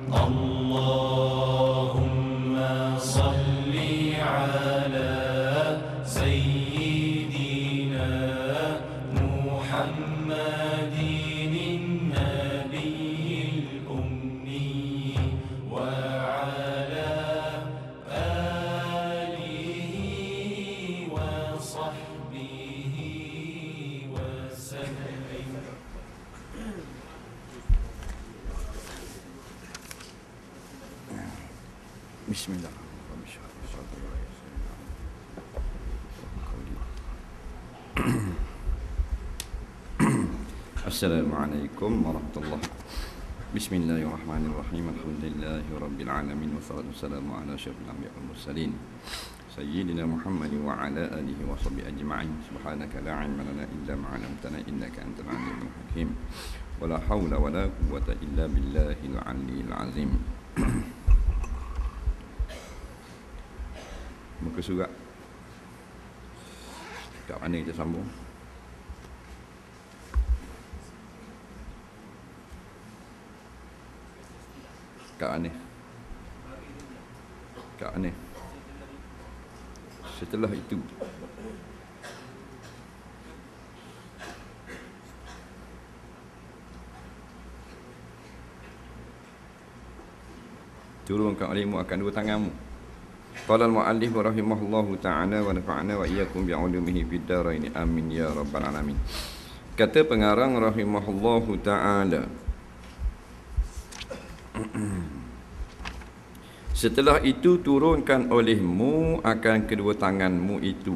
اللهم صل على سيدنا محمد النبي الأمي وعلى آله وصحبه وسلم. Bismillah. Assalamualaikum warahmatullahi wabarakatuh. Bismillahirrahmanirrahim. Alhamdulillahi rabbil alamin wassalatu wassalamu ala asyrafil anbiya'i wal mursalin sayyidina Muhammad wa ala alihi wa sahbihi ajma'in. Subhanaka la 'ilma lana illa ma 'allamtana innaka antal 'alimul hakim. Wala haula wala quwwata illa billahil 'aliyyil 'azim. Muka surat kat mana kita sambung? Kat mana? Kat mana? Setelah itu turunkan olehmu akan dua tanganmu. Qala al-mu'allif rahimahullahu ta'ala wa nafa'ana wa iyyakum bi'ulumihi fid dharain amin ya rabbal alamin. Kata pengarang rahimahullahu ta'ala, setelah itu turunkan olehmu akan kedua tanganmu itu.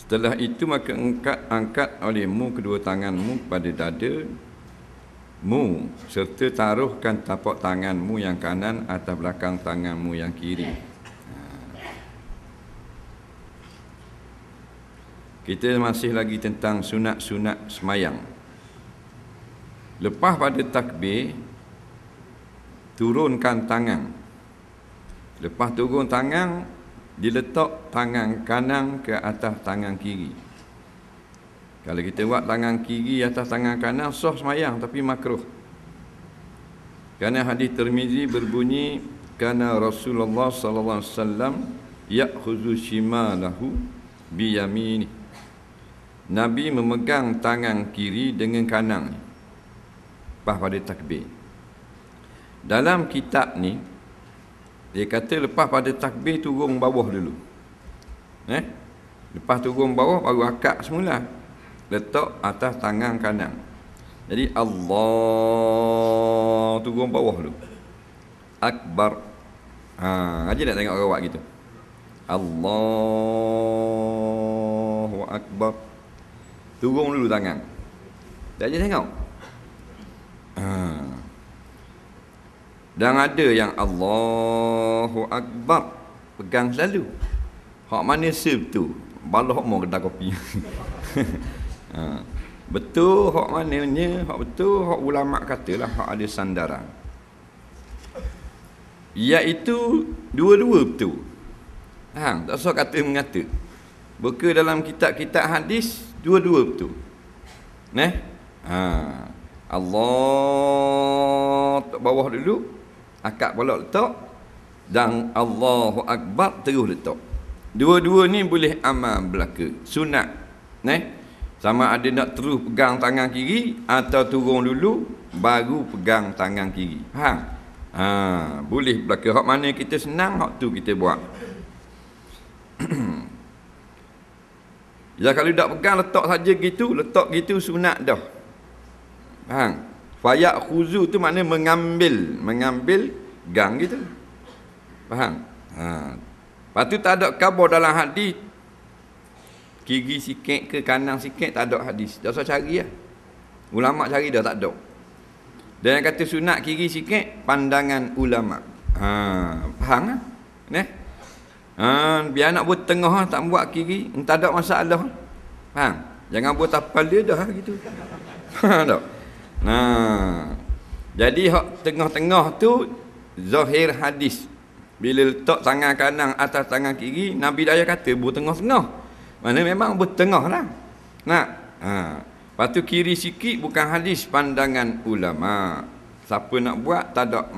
Setelah itu maka angkat olehmu kedua tanganmu pada dadamu serta taruhkan tapak tanganmu yang kanan atas belakang tanganmu yang kiri. Kita masih lagi tentang sunat-sunat semayang. Lepas pada takbir, turunkan tangan. Lepas turun tangan, diletak tangan kanan ke atas tangan kiri. Kalau kita buat tangan kiri atas tangan kanan, sah semayang tapi makruh. Kerana hadis Tirmizi berbunyi, kana Rasulullah sallallahu alaihi wasallam ya'khudhu shimalahu bi yamini. Nabi memegang tangan kiri dengan kanan lepas pada takbir. Dalam kitab ni dia kata lepas pada takbir turun bawah dulu. Lepas turun bawah baru akak semula, letak atas tangan kanan. Jadi Allah turun bawah dulu. Akbar. Aja nak tengok orang buat gitu. Allahu Akbar. Turun dulu tangan. Tak aja tengok. Dan ada yang Allahu Akbar pegang selalu. Hak mana sip tu? Balok mau kedai kopi. Betul hak mananya, hak betul hak ulama katalah hak ada sandaran. Iaitu dua-dua betul. Tak usah kata mengata. Buka dalam kitab-kitab hadis dua-dua betul. Allah tak bawah dulu, akak balak letak, dan Allahu Akbar terus letak. Dua-dua ni boleh amal belaka, sunat. Sama ada nak terus pegang tangan kiri atau turun dulu baru pegang tangan kiri. Boleh belaka. Hak mana kita senang, hak tu kita buat. Ya kalau tak pegang letak saja gitu, letak gitu sunat dah. Fayak khuzu tu maknanya mengambil gang gitu. Faham? Lepas tu tak ada khabar dalam hadis kiri sikit ke kanan sikit, tak ada hadis. Tak usah cari lah. Ulama cari dah tak ada. Dan yang kata sunat kiri sikit, pandangan ulama. Faham lah? Biar nak buat tengah tak buat kiri, tak ada masalah. Faham? Jangan buat tapal dia dah gitu. Faham tak? Jadi hak tengah-tengah tu zahir hadis. Bila letak tangan kanan atas tangan kiri, Nabi dah kata buat tengah-tengah. Mana memang bertengah lah. Lepas tu kiri sikit bukan hadis pandangan ulama. Siapa nak buat tak ada